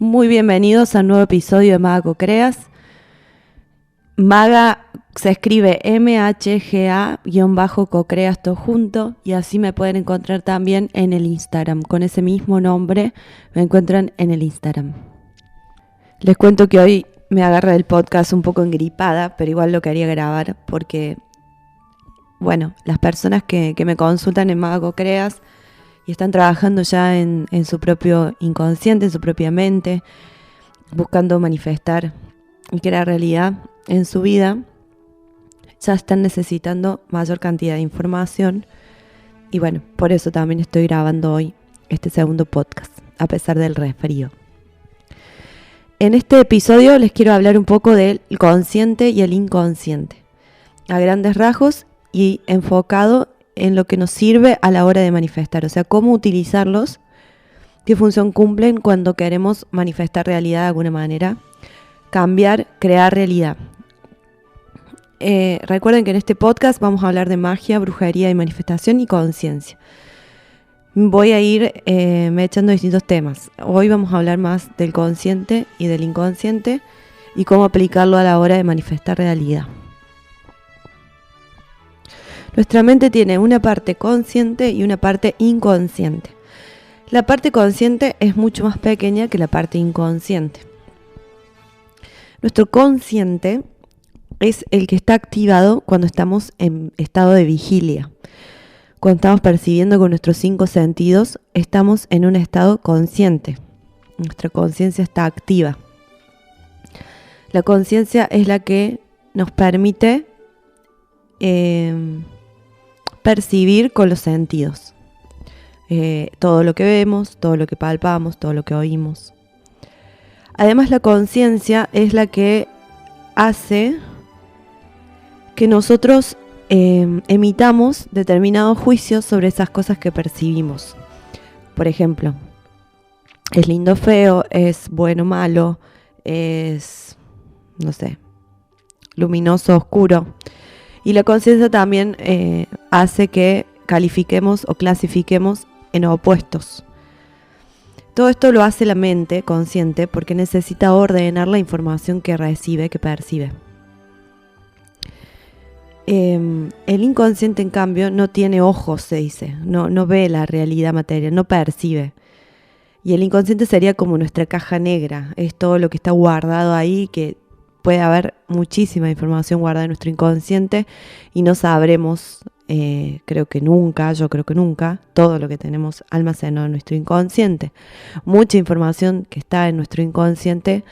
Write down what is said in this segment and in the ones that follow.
Muy bienvenidos a un nuevo episodio de Maga Co-Creas. Maga se escribe MHGA-Co-Creas todo junto, y así me pueden encontrar también en el Instagram. Con ese mismo nombre me encuentran en el Instagram. Les cuento que hoy me agarra el podcast un poco engripada, pero igual lo quería grabar porque, bueno, las personas que me consultan en Maga Co-Creas y están trabajando ya en su propio inconsciente, en su propia mente, buscando manifestar y crear realidad en su vida, ya están necesitando mayor cantidad de información. Y bueno, por eso también estoy grabando hoy este segundo podcast, a pesar del resfrío. En este episodio les quiero hablar un poco del consciente y el inconsciente, a grandes rasgos y enfocado en lo que nos sirve a la hora de manifestar, o sea, cómo utilizarlos, qué función cumplen cuando queremos manifestar realidad de alguna manera, cambiar, crear realidad. Recuerden que en este podcast vamos a hablar de magia, brujería y manifestación y conciencia. Voy a ir me echando distintos temas. Hoy vamos a hablar más del consciente y del inconsciente y cómo aplicarlo a la hora de manifestar realidad. Nuestra mente tiene una parte consciente y una parte inconsciente. La parte consciente es mucho más pequeña que la parte inconsciente. Nuestro consciente es el que está activado cuando estamos en estado de vigilia. Cuando estamos percibiendo con nuestros 5 sentidos, estamos en un estado consciente. Nuestra conciencia está activa. La conciencia es la que nos permite percibir con los sentidos. Todo lo que vemos, todo lo que palpamos, todo lo que oímos. Además, la conciencia es la que hace que nosotros emitamos determinados juicios sobre esas cosas que percibimos. Por ejemplo, es lindo o feo, es bueno o malo, es, no sé, luminoso o oscuro. Y la conciencia también hace que califiquemos o clasifiquemos en opuestos. Todo esto lo hace la mente consciente porque necesita ordenar la información que recibe, que percibe. El inconsciente, en cambio, no tiene ojos, se dice. No ve la realidad material, no percibe. Y el inconsciente sería como nuestra caja negra. Es todo lo que está guardado ahí, que puede haber muchísima información guardada en nuestro inconsciente y no sabremos, yo creo que nunca, todo lo que tenemos almacenado en nuestro inconsciente. Mucha información que está en nuestro inconsciente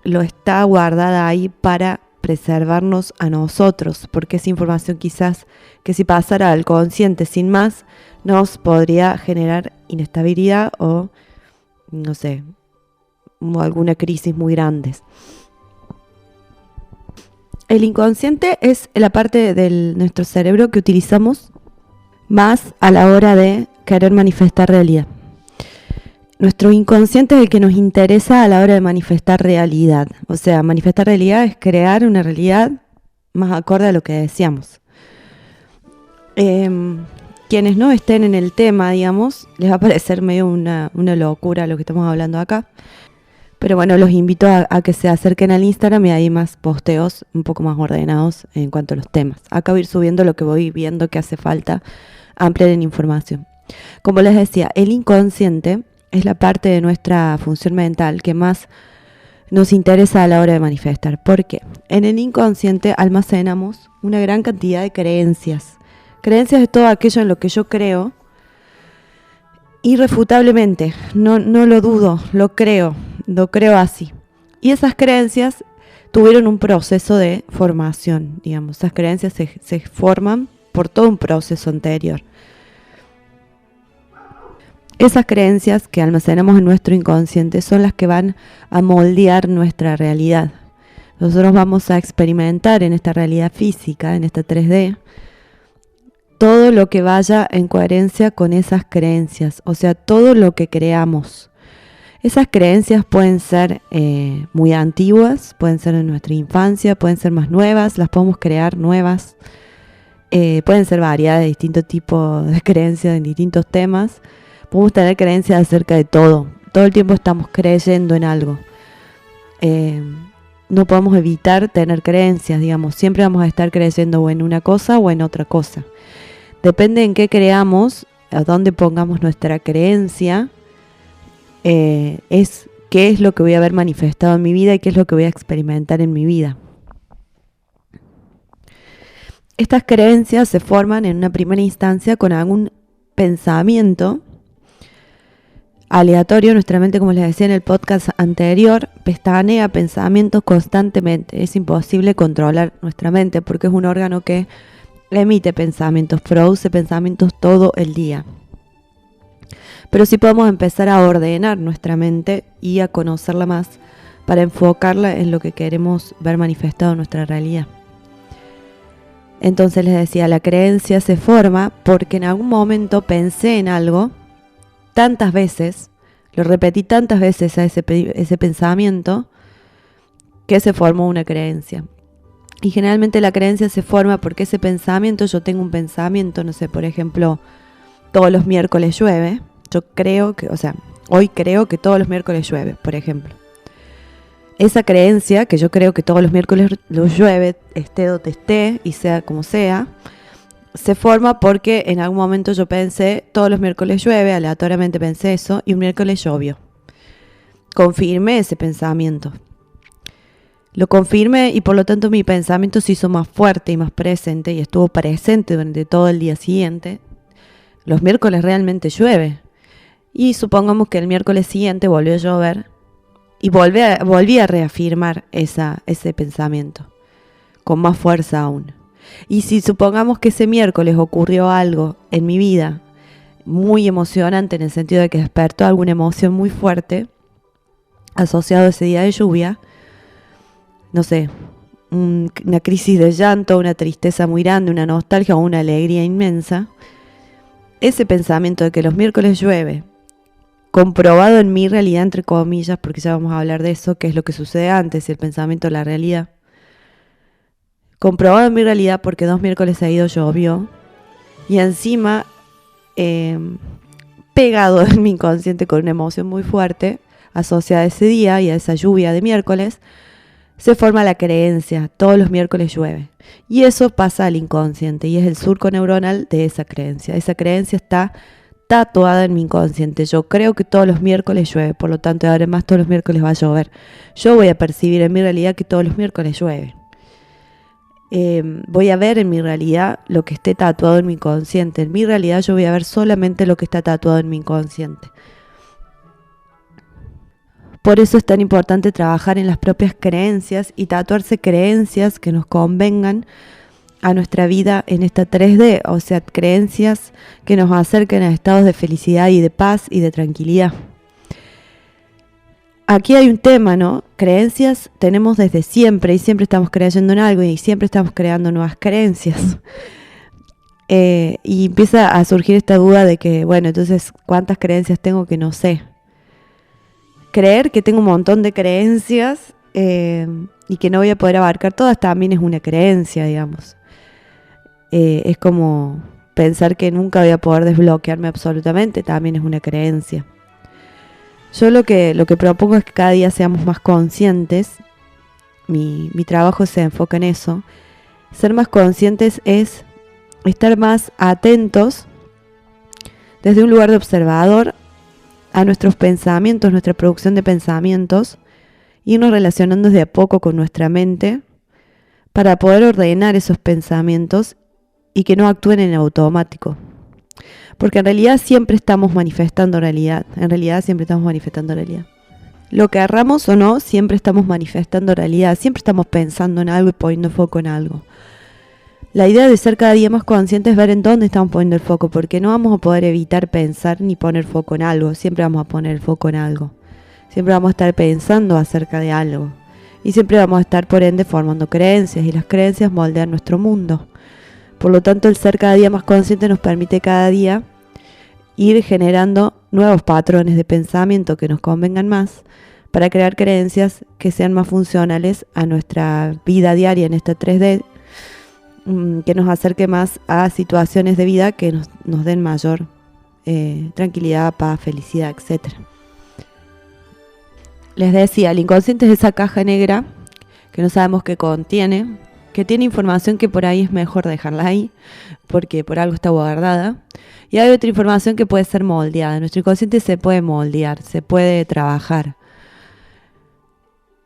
lo está guardada ahí para preservarnos a nosotros, porque es información quizás que si pasara al consciente sin más, nos podría generar inestabilidad o, no sé, alguna crisis muy grande. El inconsciente es la parte de nuestro cerebro que utilizamos más a la hora de querer manifestar realidad. Nuestro inconsciente es el que nos interesa a la hora de manifestar realidad. O sea, manifestar realidad es crear una realidad más acorde a lo que deseamos. Quienes no estén en el tema, digamos, les va a parecer medio una locura lo que estamos hablando acá. Pero bueno, los invito a que se acerquen al Instagram y hay más posteos un poco más ordenados en cuanto a los temas. Acá voy a ir subiendo lo que voy viendo que hace falta ampliar en información. Como les decía, el inconsciente es la parte de nuestra función mental que más nos interesa a la hora de manifestar. ¿Por qué? En el inconsciente almacenamos una gran cantidad de creencias. Creencias de todo aquello en lo que yo creo irrefutablemente. No lo dudo, lo creo así. Y esas creencias tuvieron un proceso de formación, digamos. Esas creencias se forman por todo un proceso anterior. Esas creencias que almacenamos en nuestro inconsciente son las que van a moldear nuestra realidad. Nosotros vamos a experimentar en esta realidad física, en esta 3D, todo lo que vaya en coherencia con esas creencias, o sea, todo lo que creamos. Esas creencias pueden ser muy antiguas, pueden ser en nuestra infancia, pueden ser más nuevas, las podemos crear nuevas. Pueden ser variadas de distintos tipos de creencias en distintos temas. Podemos tener creencias acerca de todo todo el tiempo estamos creyendo en algo. No podemos evitar tener creencias, digamos. Siempre vamos a estar creyendo o en una cosa o en otra cosa. Depende en qué creamos, a dónde pongamos nuestra creencia, es qué es lo que voy a ver manifestado en mi vida y qué es lo que voy a experimentar en mi vida. Estas creencias se forman en una primera instancia con algún pensamiento aleatorio. Nuestra mente, como les decía en el podcast anterior, pestañea pensamientos constantemente. Es imposible controlar nuestra mente porque es un órgano que emite pensamientos, produce pensamientos todo el día. Pero sí podemos empezar a ordenar nuestra mente y a conocerla más para enfocarla en lo que queremos ver manifestado en nuestra realidad. Entonces les decía, la creencia se forma porque en algún momento pensé en algo tantas veces, lo repetí tantas veces a ese pensamiento, que se formó una creencia. Y generalmente la creencia se forma porque ese pensamiento, yo tengo un pensamiento, no sé, por ejemplo, todos los miércoles llueve. Yo creo que, hoy creo que todos los miércoles llueve, por ejemplo. Esa creencia, que yo creo que todos los miércoles llueve, esté donde esté y sea como sea, se forma porque en algún momento yo pensé, todos los miércoles llueve, aleatoriamente pensé eso, y un miércoles llovió. Confirmé ese pensamiento. Lo confirmé y por lo tanto mi pensamiento se hizo más fuerte y más presente y estuvo presente durante todo el día siguiente. Los miércoles realmente llueve. Y supongamos que el miércoles siguiente volvió a llover y volví a reafirmar ese pensamiento con más fuerza aún. Y si supongamos que ese miércoles ocurrió algo en mi vida muy emocionante, en el sentido de que despertó alguna emoción muy fuerte asociado a ese día de lluvia, no sé, una crisis de llanto, una tristeza muy grande, una nostalgia o una alegría inmensa, ese pensamiento de que los miércoles llueve, comprobado en mi realidad, entre comillas, porque ya vamos a hablar de eso, que es lo que sucede antes, el pensamiento, la realidad, comprobado en mi realidad porque 2 miércoles seguidos llovió, y encima pegado en mi inconsciente con una emoción muy fuerte asociada a ese día y a esa lluvia de miércoles, se forma la creencia, todos los miércoles llueve. Y eso pasa al inconsciente y es el surco neuronal de esa creencia. Esa creencia está tatuada en mi inconsciente. Yo creo que todos los miércoles llueve, por lo tanto ahora más todos los miércoles va a llover. Yo voy a percibir en mi realidad que todos los miércoles llueve. Voy a ver en mi realidad lo que esté tatuado en mi inconsciente. En mi realidad yo voy a ver solamente lo que está tatuado en mi inconsciente. Por eso es tan importante trabajar en las propias creencias y tatuarse creencias que nos convengan a nuestra vida en esta 3D, o sea, creencias que nos acerquen a estados de felicidad y de paz y de tranquilidad. Aquí hay un tema, ¿no? Creencias tenemos desde siempre y siempre estamos creyendo en algo y siempre estamos creando nuevas creencias. Y empieza a surgir esta duda de que, bueno, entonces, ¿cuántas creencias tengo que no sé? Creer que tengo un montón de creencias y que no voy a poder abarcar todas también es una creencia, digamos. Es como pensar que nunca voy a poder desbloquearme absolutamente, también es una creencia. Yo lo que propongo es que cada día seamos más conscientes. Mi trabajo se enfoca en eso. Ser más conscientes es estar más atentos desde un lugar de observador a nuestros pensamientos, nuestra producción de pensamientos, irnos relacionando de a poco con nuestra mente para poder ordenar esos pensamientos y que no actúen en automático. Porque en realidad siempre estamos manifestando realidad. Lo que erramos o no, siempre estamos manifestando realidad. Siempre estamos pensando en algo y poniendo foco en algo. La idea de ser cada día más conscientes es ver en dónde estamos poniendo el foco, porque no vamos a poder evitar pensar ni poner foco en algo. Siempre vamos a poner el foco en algo. Siempre vamos a estar pensando acerca de algo. Y siempre vamos a estar, por ende, formando creencias. Y las creencias moldean nuestro mundo. Por lo tanto, el ser cada día más consciente nos permite cada día ir generando nuevos patrones de pensamiento que nos convengan más para crear creencias que sean más funcionales a nuestra vida diaria en esta 3D, que nos acerque más a situaciones de vida que nos den mayor tranquilidad, paz, felicidad, etc. les decía, el inconsciente es esa caja negra que no sabemos qué contiene, que tiene información que por ahí es mejor dejarla ahí, porque por algo está guardada. Y hay otra información que puede ser moldeada. Nuestro inconsciente se puede moldear, se puede trabajar.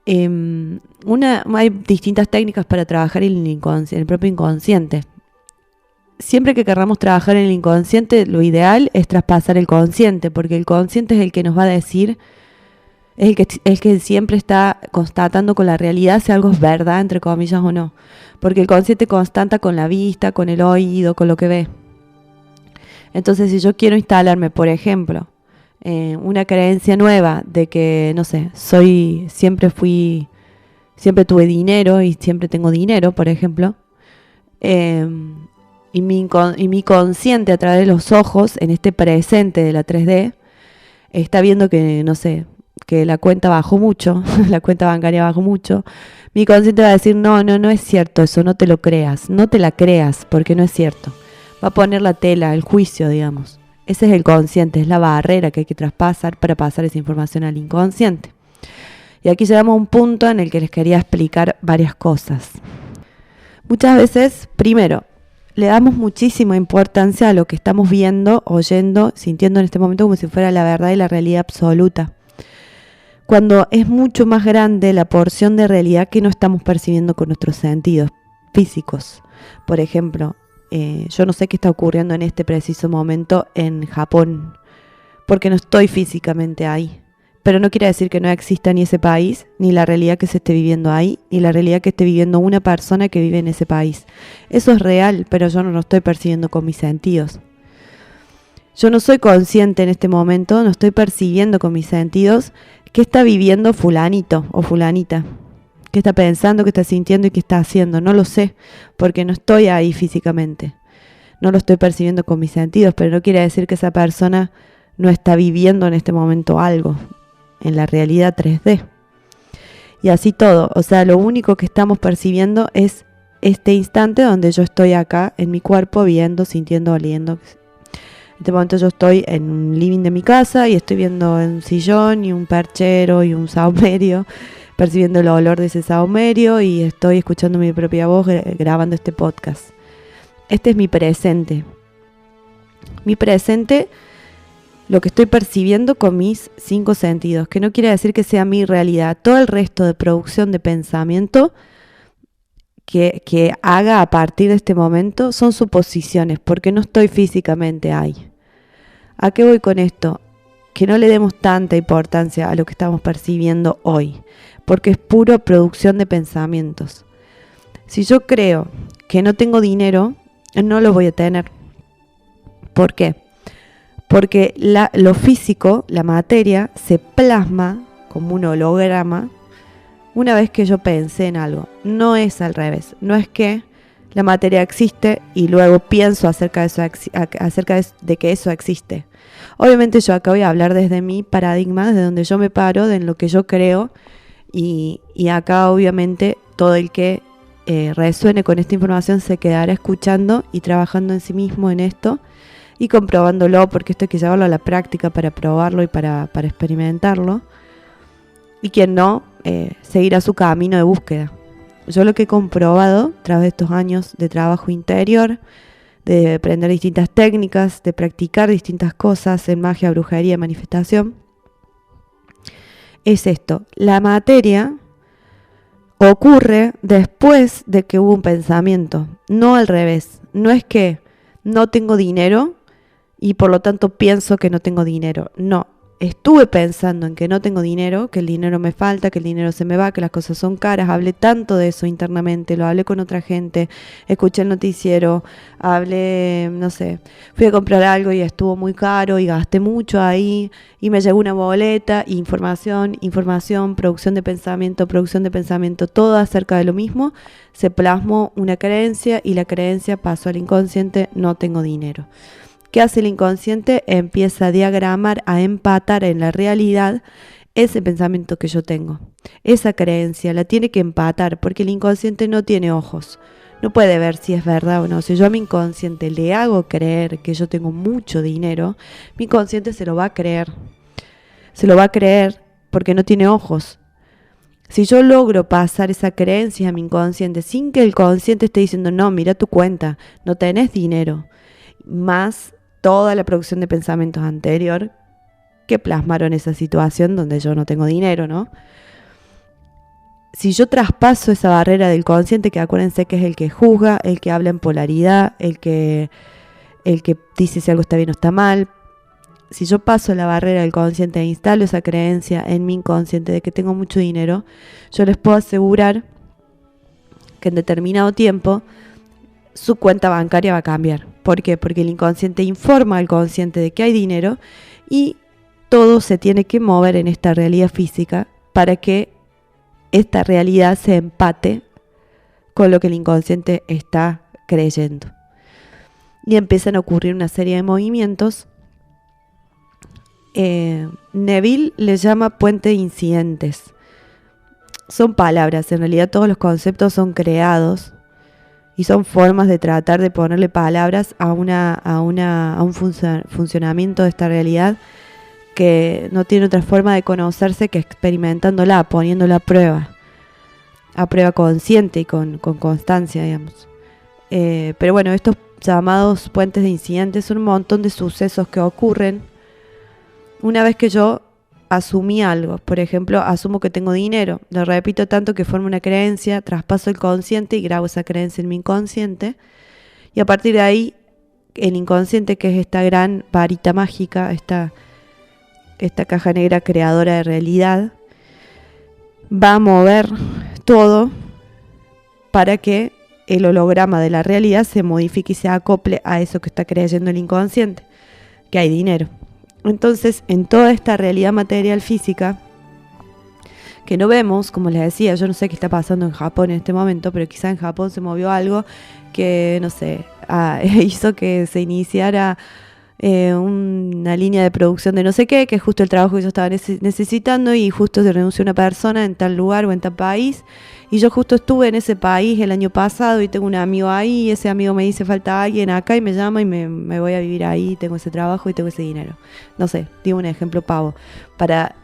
Hay distintas técnicas para trabajar en el propio inconsciente. Siempre que queramos trabajar en el inconsciente, lo ideal es traspasar el consciente, porque el consciente es el que nos va a decir, es el que siempre está constatando con la realidad si algo es verdad, entre comillas, o no. Porque el consciente constata con la vista, con el oído, con lo que ve. Entonces, si yo quiero instalarme, por ejemplo, una creencia nueva de que, no sé, siempre tuve dinero y siempre tengo dinero, por ejemplo, y mi consciente a través de los ojos, en este presente de la 3D, está viendo que, no sé, que la cuenta bajó mucho, la cuenta bancaria bajó mucho. Mi consciente va a decir, no es cierto eso, no te lo creas, no te la creas, porque no es cierto. Va a poner la tela, el juicio, digamos. Ese es el consciente, es la barrera que hay que traspasar para pasar esa información al inconsciente. Y aquí llegamos a un punto en el que les quería explicar varias cosas. Muchas veces, primero, le damos muchísima importancia a lo que estamos viendo, oyendo, sintiendo en este momento como si fuera la verdad y la realidad absoluta. Cuando es mucho más grande la porción de realidad que no estamos percibiendo con nuestros sentidos físicos. Por ejemplo, yo no sé qué está ocurriendo en este preciso momento en Japón, porque no estoy físicamente ahí. Pero no quiere decir que no exista ni ese país, ni la realidad que se esté viviendo ahí, ni la realidad que esté viviendo una persona que vive en ese país. Eso es real, pero yo no lo estoy percibiendo con mis sentidos. Yo no soy consciente en este momento, no estoy percibiendo con mis sentidos qué está viviendo fulanito o fulanita. Qué está pensando, qué está sintiendo y qué está haciendo. No lo sé, porque no estoy ahí físicamente. No lo estoy percibiendo con mis sentidos, pero no quiere decir que esa persona no está viviendo en este momento algo, en la realidad 3D. Y así todo, o sea, lo único que estamos percibiendo es este instante donde yo estoy acá en mi cuerpo, viendo, sintiendo, oliendo. En este momento yo estoy en un living de mi casa y estoy viendo un sillón y un perchero y un saumerio, percibiendo el olor de ese saumerio y estoy escuchando mi propia voz grabando este podcast. Este es mi presente. Mi presente, lo que estoy percibiendo con mis 5 sentidos, que no quiere decir que sea mi realidad. Todo el resto de producción de pensamiento que haga a partir de este momento son suposiciones, porque no estoy físicamente ahí. ¿A qué voy con esto? Que no le demos tanta importancia a lo que estamos percibiendo hoy, porque es pura producción de pensamientos. Si yo creo que no tengo dinero, no lo voy a tener. ¿Por qué? Porque lo físico, la materia, se plasma como un holograma una vez que yo pensé en algo. No es al revés. No es que la materia existe y luego pienso acerca de que eso existe. Obviamente yo acá voy a hablar desde mi paradigma, desde donde yo me paro, de lo que yo creo. Y acá obviamente todo el que resuene con esta información se quedará escuchando y trabajando en sí mismo en esto y comprobándolo, porque esto hay que llevarlo a la práctica para probarlo y para experimentarlo. Y quien no, seguirá su camino de búsqueda. Yo lo que he comprobado a través de estos años de trabajo interior, de aprender distintas técnicas, de practicar distintas cosas en magia, brujería, manifestación, es esto. La materia ocurre después de que hubo un pensamiento, no al revés. No es que no tengo dinero y por lo tanto pienso que no tengo dinero. No, estuve pensando en que no tengo dinero, que el dinero me falta, que el dinero se me va, que las cosas son caras. Hablé tanto de eso internamente, lo hablé con otra gente, escuché el noticiero, hablé, no sé, fui a comprar algo y estuvo muy caro y gasté mucho ahí y me llegó una boleta, información, producción de pensamiento, todo acerca de lo mismo. Se plasmó una creencia y la creencia pasó al inconsciente, no tengo dinero. ¿Qué hace el inconsciente? Empieza a diagramar, a empatar en la realidad ese pensamiento que yo tengo. Esa creencia la tiene que empatar, porque el inconsciente no tiene ojos. No puede ver si es verdad o no. Si yo a mi inconsciente le hago creer que yo tengo mucho dinero, mi inconsciente se lo va a creer. Se lo va a creer porque no tiene ojos. Si yo logro pasar esa creencia a mi inconsciente sin que el consciente esté diciendo, no, mira tu cuenta, no tenés dinero, más toda la producción de pensamientos anterior que plasmaron esa situación donde yo no tengo dinero, ¿no? Si yo traspaso esa barrera del consciente, que acuérdense que es el que juzga, el que habla en polaridad, el que dice si algo está bien o está mal, si yo paso la barrera del consciente e instalo esa creencia en mi inconsciente de que tengo mucho dinero, yo les puedo asegurar que en determinado tiempo su cuenta bancaria va a cambiar. ¿Por qué? Porque el inconsciente informa al consciente de que hay dinero y todo se tiene que mover en esta realidad física para que esta realidad se empate con lo que el inconsciente está creyendo. Y empiezan a ocurrir una serie de movimientos. Neville le llama puente de incidentes. Son palabras, en realidad todos los conceptos son creados y son formas de tratar de ponerle palabras a un funcionamiento de esta realidad que no tiene otra forma de conocerse que experimentándola, poniéndola a prueba consciente y con constancia, digamos. Pero bueno, estos llamados puentes de incidentes son un montón de sucesos que ocurren una vez que yo asumí algo. Por ejemplo, asumo que tengo dinero, lo repito tanto que formo una creencia, traspaso el consciente y grabo esa creencia en mi inconsciente, y a partir de ahí el inconsciente, que es esta gran varita mágica, esta caja negra creadora de realidad, va a mover todo para que el holograma de la realidad se modifique y se acople a eso que está creyendo el inconsciente, que hay dinero. Entonces, en toda esta realidad material física que no vemos, como les decía, yo no sé qué está pasando en Japón en este momento, pero quizá en Japón se movió algo que, no sé, hizo que se iniciara una línea de producción de no sé qué, que es justo el trabajo que yo estaba necesitando, y justo se renunció una persona en tal lugar o en tal país, y yo justo estuve en ese país el año pasado y tengo un amigo ahí, y ese amigo me dice falta alguien acá y me llama y me voy a vivir ahí, tengo ese trabajo y tengo ese dinero. No sé, digo un ejemplo pavo, para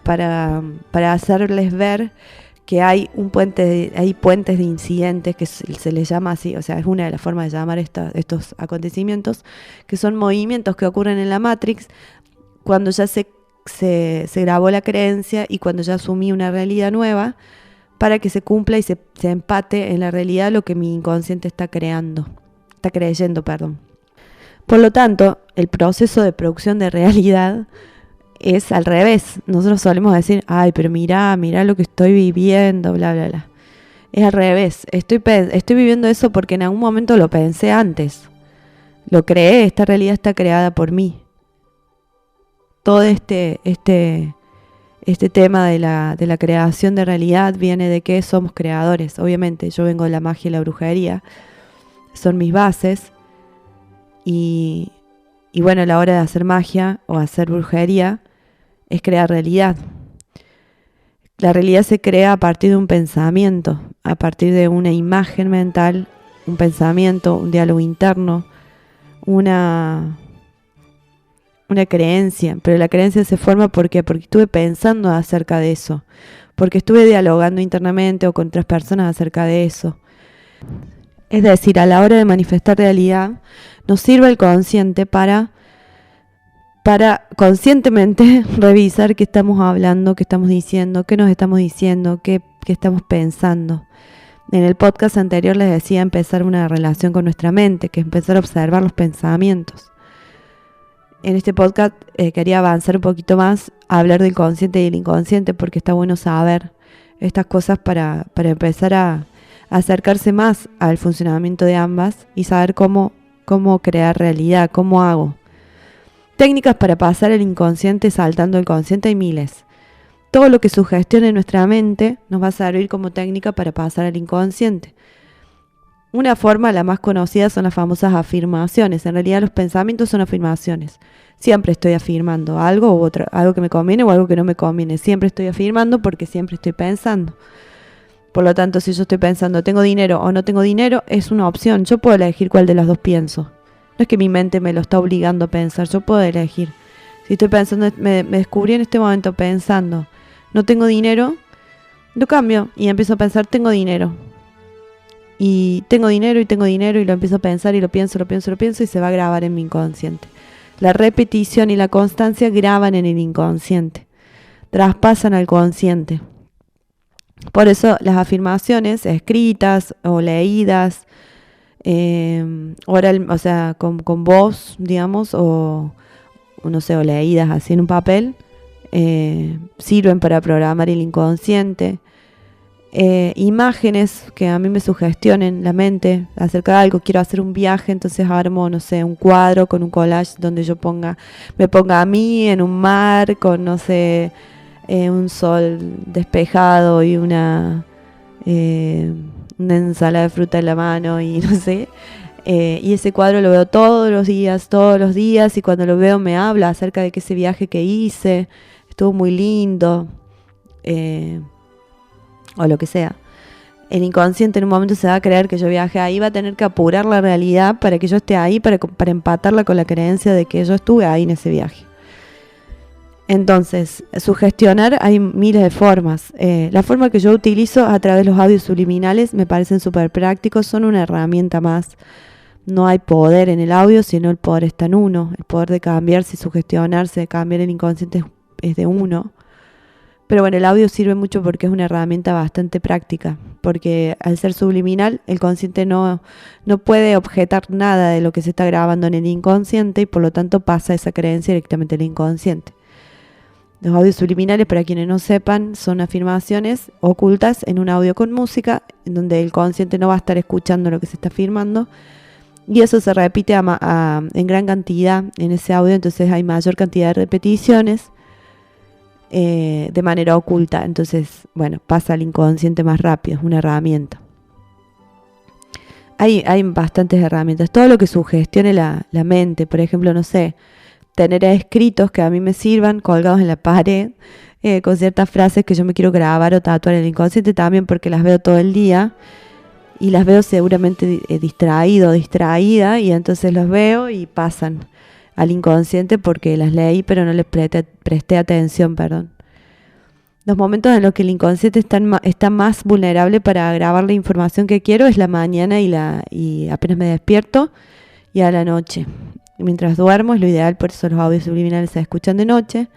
hacerles ver que hay hay puentes de incidentes, que se les llama así, o sea, es una de las formas de llamar estos acontecimientos, que son movimientos que ocurren en la Matrix cuando ya se grabó la creencia y cuando ya asumí una realidad nueva, para que se cumpla y se empate en la realidad lo que mi inconsciente está creyendo. Por lo tanto, el proceso de producción de realidad es al revés. Nosotros solemos decir, ay, pero mirá lo que estoy viviendo, bla, bla, bla. Es al revés. Estoy viviendo eso porque en algún momento lo pensé antes. Lo creé, esta realidad está creada por mí. Todo este tema de la creación de realidad viene de que somos creadores. Obviamente, yo vengo de la magia y la brujería. Son mis bases. Y bueno, a la hora de hacer magia o hacer brujería, es crear realidad. La realidad se crea a partir de un pensamiento, a partir de una imagen mental, un pensamiento, un diálogo interno, una creencia. Pero la creencia se forma porque estuve pensando acerca de eso, porque estuve dialogando internamente o con otras personas acerca de eso. Es decir, a la hora de manifestar realidad, nos sirve el consciente para conscientemente revisar qué estamos hablando, qué estamos diciendo, qué nos estamos diciendo, qué estamos pensando. En el podcast anterior les decía empezar una relación con nuestra mente, que es empezar a observar los pensamientos. En este podcast quería avanzar un poquito más a hablar del consciente y el inconsciente, porque está bueno saber estas cosas para empezar a acercarse más al funcionamiento de ambas y saber cómo crear realidad, cómo hago. Técnicas para pasar el inconsciente saltando el consciente hay miles. Todo lo que sugestione nuestra mente nos va a servir como técnica para pasar al inconsciente. Una forma, la más conocida, son las famosas afirmaciones. En realidad los pensamientos son afirmaciones. Siempre estoy afirmando algo u otro, algo que me conviene o algo que no me conviene. Siempre estoy afirmando porque siempre estoy pensando. Por lo tanto, si yo estoy pensando tengo dinero o no tengo dinero, es una opción. Yo puedo elegir cuál de las dos pienso. No es que mi mente me lo está obligando a pensar, yo puedo elegir. Si estoy pensando, me descubrí en este momento pensando, no tengo dinero, lo cambio y empiezo a pensar, tengo dinero. Y tengo dinero y tengo dinero y lo empiezo a pensar y lo pienso y se va a grabar en mi inconsciente. La repetición y la constancia graban en el inconsciente, traspasan al consciente. Por eso las afirmaciones escritas o leídas, oral, o sea, con voz, digamos, o no sé, o leídas así en un papel, sirven para programar el inconsciente. Imágenes que a mí me sugestionen la mente acerca de algo, quiero hacer un viaje, entonces armo, no sé, un cuadro con un collage donde yo me ponga a mí en un mar con, no sé, un sol despejado y una ensalada de fruta en la mano y no sé, y ese cuadro lo veo todos los días, y cuando lo veo me habla acerca de que ese viaje que hice estuvo muy lindo, o lo que sea. El inconsciente en un momento se va a creer que yo viajé ahí, va a tener que apurar la realidad para que yo esté ahí, para empatarla con la creencia de que yo estuve ahí en ese viaje. Entonces, sugestionar hay miles de formas. La forma que yo utilizo a través de los audios subliminales me parecen súper prácticos, son una herramienta más. No hay poder en el audio, sino el poder está en uno. El poder de cambiarse, sugestionarse, de cambiar el inconsciente es de uno. Pero bueno, el audio sirve mucho porque es una herramienta bastante práctica, porque al ser subliminal, el consciente no puede objetar nada de lo que se está grabando en el inconsciente y por lo tanto pasa esa creencia directamente al inconsciente. Los audios subliminales, para quienes no sepan, son afirmaciones ocultas en un audio con música, en donde el consciente no va a estar escuchando lo que se está afirmando, y eso se repite en gran cantidad en ese audio, entonces hay mayor cantidad de repeticiones, de manera oculta, entonces bueno, pasa al inconsciente más rápido, es una herramienta. Hay bastantes herramientas, todo lo que sugestione la mente, por ejemplo, no sé, tener escritos que a mí me sirvan colgados en la pared, con ciertas frases que yo me quiero grabar o tatuar en el inconsciente también, porque las veo todo el día y las veo seguramente distraído o distraída, y entonces los veo y pasan al inconsciente porque las leí pero no les presté atención, perdón. Los momentos en los que el inconsciente está más vulnerable para grabar la información que quiero es la mañana y apenas me despierto, y a la noche. Mientras duermo es lo ideal, por eso los audios subliminales se escuchan de noche,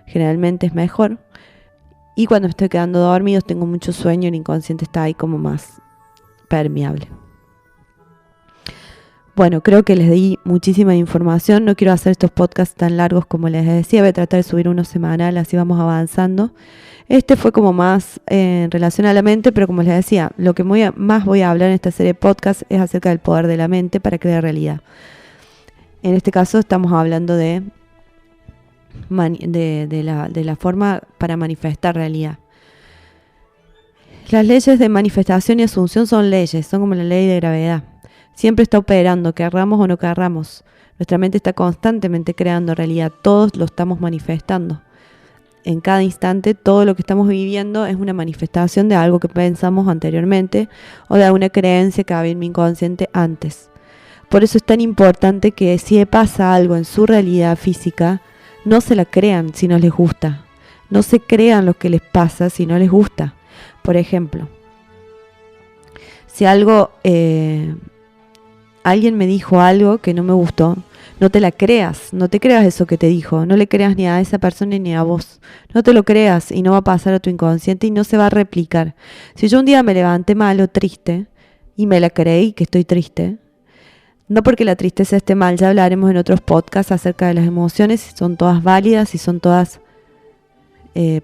generalmente es mejor. Y cuando estoy quedando dormido, tengo mucho sueño, el inconsciente está ahí como más permeable. Bueno, creo que les di muchísima información. No quiero hacer estos podcasts tan largos como les decía. Voy a tratar de subir uno semanal, así vamos avanzando. Este fue como más en relación a la mente, pero como les decía, lo que más voy a hablar en esta serie de podcasts es acerca del poder de la mente para crear realidad. En este caso estamos hablando de la forma para manifestar realidad. Las leyes de manifestación y asunción son leyes, son como la ley de gravedad. Siempre está operando, querramos o no querramos. Nuestra mente está constantemente creando realidad, todos lo estamos manifestando. En cada instante, todo lo que estamos viviendo es una manifestación de algo que pensamos anteriormente o de alguna creencia que había en mi inconsciente antes. Por eso es tan importante que si pasa algo en su realidad física, no se la crean si no les gusta. No se crean lo que les pasa si no les gusta. Por ejemplo, si alguien me dijo algo que no me gustó, no te la creas, no te creas eso que te dijo, no le creas ni a esa persona ni a vos, no te lo creas y no va a pasar a tu inconsciente y no se va a replicar. Si yo un día me levanté mal o triste y me la creí que estoy triste, no porque la tristeza esté mal, ya hablaremos en otros podcasts acerca de las emociones, son todas válidas y son todas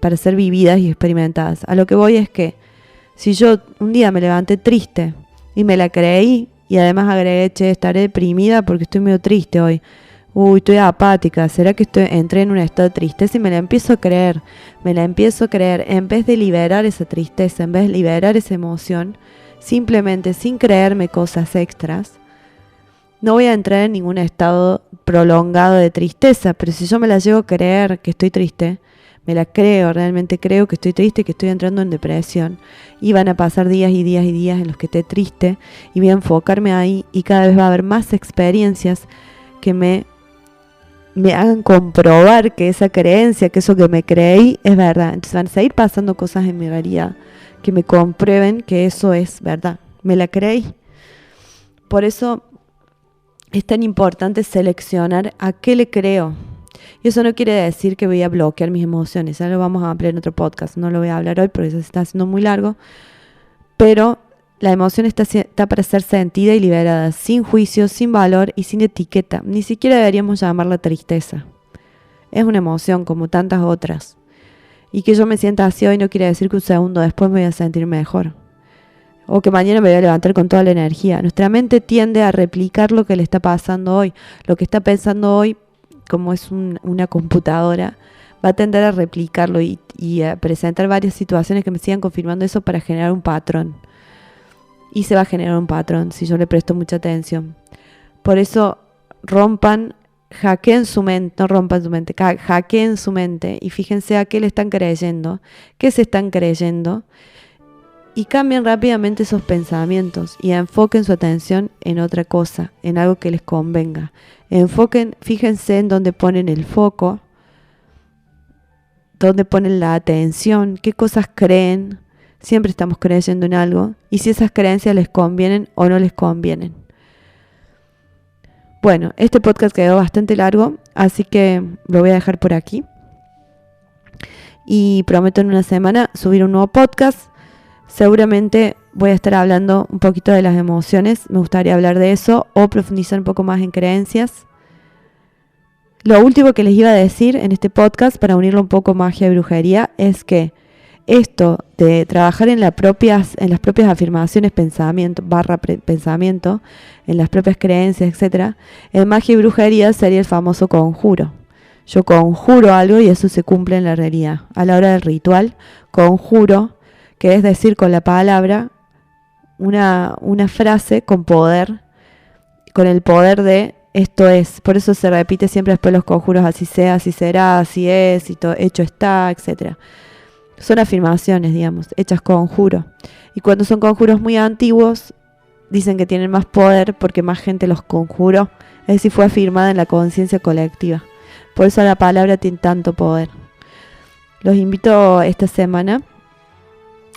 para ser vividas y experimentadas. A lo que voy es que si yo un día me levanté triste y me la creí, y además agregué, estaré deprimida porque estoy medio triste hoy. Estoy apática. ¿Será que entré en un estado de tristeza? Y me la empiezo a creer. En vez de liberar esa tristeza, en vez de liberar esa emoción, simplemente sin creerme cosas extras, no voy a entrar en ningún estado prolongado de tristeza. Pero si yo me la llego a creer que estoy triste, me la creo, realmente creo que estoy triste, que estoy entrando en depresión, y van a pasar días y días y días en los que esté triste y voy a enfocarme ahí, y cada vez va a haber más experiencias que me me hagan comprobar que esa creencia, que eso que me creí es verdad. Entonces van a seguir pasando cosas en mi realidad que me comprueben que eso es verdad. Me la creí. Por eso es tan importante seleccionar a qué le creo. Y eso no quiere decir que voy a bloquear mis emociones. Ya lo vamos a ampliar en otro podcast. No lo voy a hablar hoy porque se está haciendo muy largo. Pero la emoción está para ser sentida y liberada, sin juicio, sin valor y sin etiqueta. Ni siquiera deberíamos llamarla tristeza. Es una emoción como tantas otras. Y que yo me sienta así hoy no quiere decir que un segundo después me voy a sentir mejor. O que mañana me voy a levantar con toda la energía. Nuestra mente tiende a replicar lo que le está pasando hoy. Lo que está pensando hoy, como es una computadora, va a tender a replicarlo y a presentar varias situaciones que me sigan confirmando eso para generar un patrón. Y se va a generar un patrón si yo le presto mucha atención. Por eso hackeen su mente, no rompan su mente, hackeen su mente y fíjense a qué le están creyendo, qué se están creyendo y cambien rápidamente esos pensamientos y enfoquen su atención en otra cosa, en algo que les convenga. Fíjense en dónde ponen el foco, dónde ponen la atención, qué cosas creen. Siempre estamos creyendo en algo y si esas creencias les convienen o no les convienen. Bueno, este podcast quedó bastante largo, así que lo voy a dejar por aquí. Y prometo en una semana subir un nuevo podcast. Seguramente voy a estar hablando un poquito de las emociones. Me gustaría hablar de eso o profundizar un poco más en creencias. Lo último que les iba a decir en este podcast, para unirlo un poco magia y brujería, es que esto de trabajar en las propias afirmaciones, pensamiento, en las propias creencias, etc., en magia y brujería sería el famoso conjuro. Yo conjuro algo y eso se cumple en la realidad. A la hora del ritual, conjuro, que es decir con la palabra una frase con poder, con el poder de esto es. Por eso se repite siempre después los conjuros, así sea, así será, así es, y todo, hecho está, etc. Son afirmaciones, digamos, hechas con conjuro. Y cuando son conjuros muy antiguos, dicen que tienen más poder porque más gente los conjuró. Es decir, fue afirmada en la conciencia colectiva. Por eso la palabra tiene tanto poder. Los invito esta semana,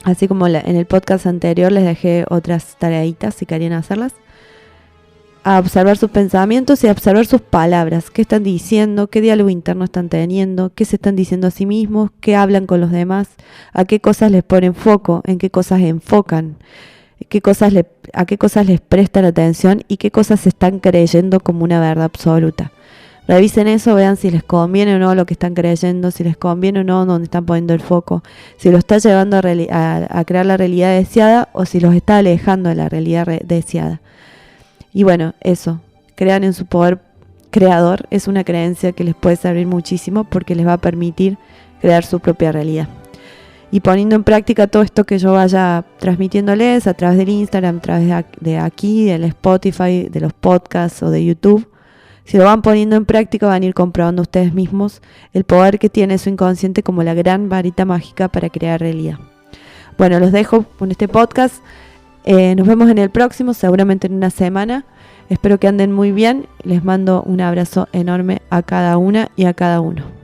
así como en el podcast anterior les dejé otras tareitas si querían hacerlas, a observar sus pensamientos y a observar sus palabras, qué están diciendo, qué diálogo interno están teniendo, qué se están diciendo a sí mismos, qué hablan con los demás, a qué cosas les ponen foco, en qué cosas enfocan, a qué cosas les prestan atención y qué cosas se están creyendo como una verdad absoluta. Revisen eso, vean si les conviene o no lo que están creyendo, si les conviene o no donde están poniendo el foco, si lo está llevando a crear la realidad deseada o si los está alejando de la realidad deseada. Y bueno, eso, crean en su poder creador, es una creencia que les puede servir muchísimo porque les va a permitir crear su propia realidad. Y poniendo en práctica todo esto que yo vaya transmitiéndoles a través del Instagram, a través de aquí, del Spotify, de los podcasts o de YouTube, si lo van poniendo en práctica van a ir comprobando ustedes mismos el poder que tiene su inconsciente como la gran varita mágica para crear realidad. Bueno, los dejo con este podcast. Nos vemos en el próximo, seguramente en una semana. Espero que anden muy bien. Les mando un abrazo enorme a cada una y a cada uno.